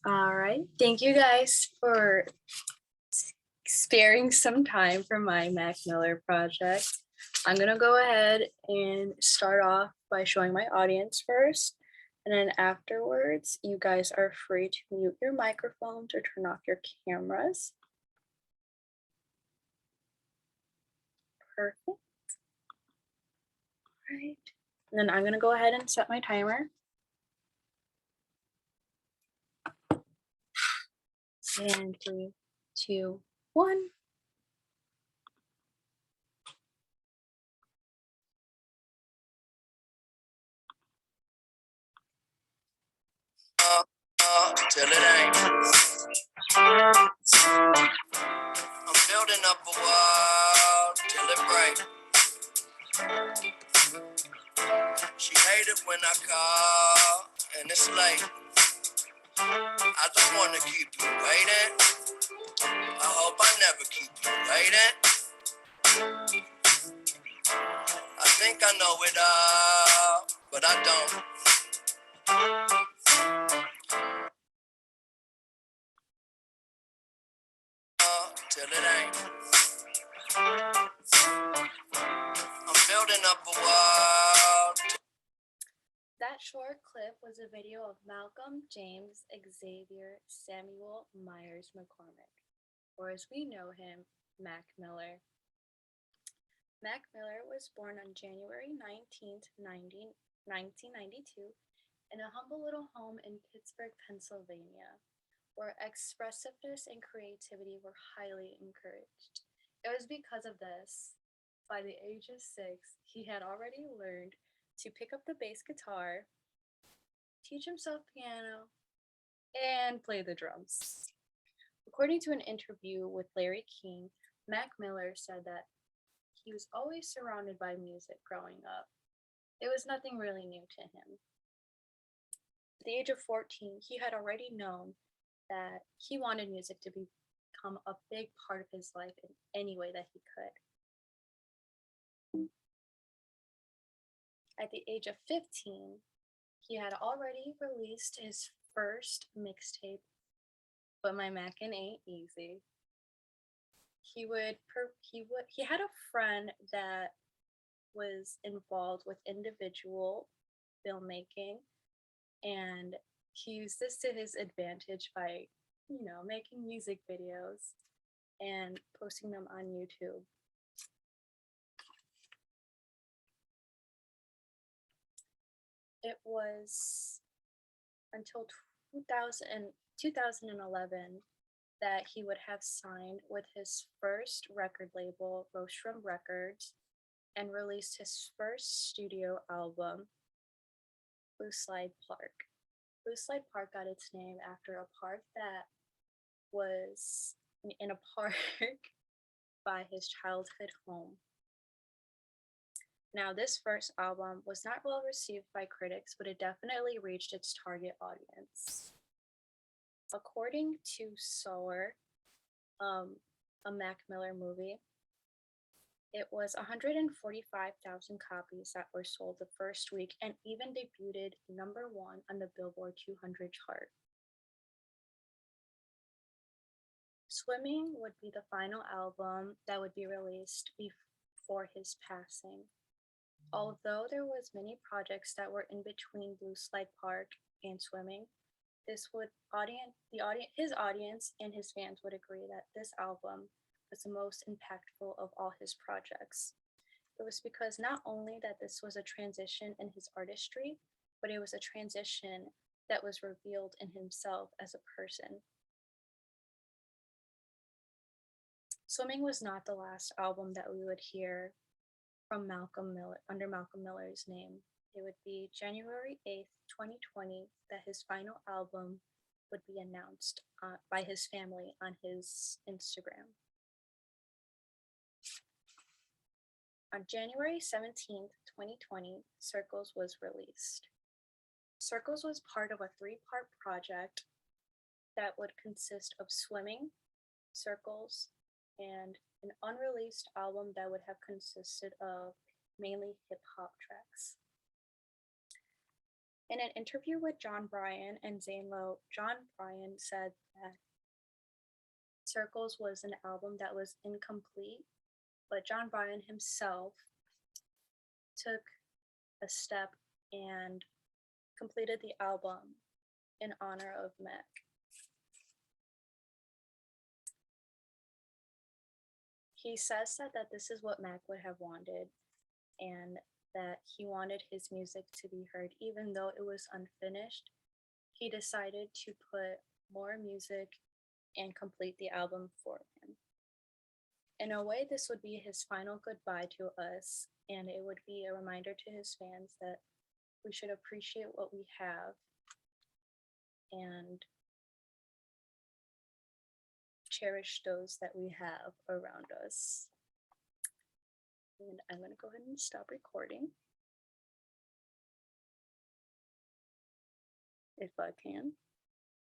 All right. Thank you guys for sparing some time for my Mac Miller project. I'm going to go ahead and start off by showing my audience first. And then afterwards, you guys are free to mute your microphones or turn off your cameras. Perfect. All right. And then I'm going to go ahead and set my timer. And 3, 2, 1. Till it ain't. I'm building up a wall till it break. She hate it when I call and it's late. I don't wanna keep you waiting. I hope I never keep you waiting. I think I know it all, but I don't. Till it ain't. I'm building up a wall. That short clip was a video of Malcolm James Xavier Samuel Myers McCormick, or as we know him, Mac Miller. Mac Miller was born on January 19th, 1992, in a humble little home in Pittsburgh, Pennsylvania, where expressiveness and creativity were highly encouraged. It was because of this, by the age of 6, he had already learned to pick up the bass guitar, teach himself piano, and play the drums. According to an interview with Larry King, Mac Miller said that he was always surrounded by music growing up. It was nothing really new to him. At the age of 14, he had already known that he wanted music to become a big part of his life in any way that he could. At the age of 15, he had already released his first mixtape, But My Mackin' Ain't Easy. He had a friend that was involved with individual filmmaking, and he used this to his advantage by, making music videos and posting them on YouTube. It was until 2011 that he would have signed with his first record label, Rostrum Records, and released his first studio album, Blue Slide Park. Blue Slide Park got its name after a park that was in a park by his childhood home. Now, this first album was not well received by critics, but it definitely reached its target audience. According to Soar, a Mac Miller movie, it was 145,000 copies that were sold the first week and even debuted number 1 on the Billboard 200 chart. Swimming would be the final album that would be released before his passing. Although there was many projects that were in between Blue Slide Park and Swimming, his audience and his fans would agree that this album was the most impactful of all his projects. It was because not only that this was a transition in his artistry, but it was a transition that was revealed in himself as a person. Swimming was not the last album that we would hear from Malcolm Miller under Malcolm Miller's name. It would be January 8th, 2020, that his final album would be announced by his family on his Instagram. On January 17th, 2020, Circles was released. Circles was part of a 3-part project that would consist of Swimming, Circles, and an unreleased album that would have consisted of mainly hip-hop tracks. In an interview with John Bryan and Zane Lowe, John Bryan said that Circles was an album that was incomplete, but John Bryan himself took a step and completed the album in honor of Mac. He says that this is what Mac would have wanted, and that he wanted his music to be heard even though it was unfinished. He decided to put more music and complete the album for him. In a way, this would be his final goodbye to us, and it would be a reminder to his fans that we should appreciate what we have and cherish those that we have around us. And I'm going to go ahead and stop recording, if I can.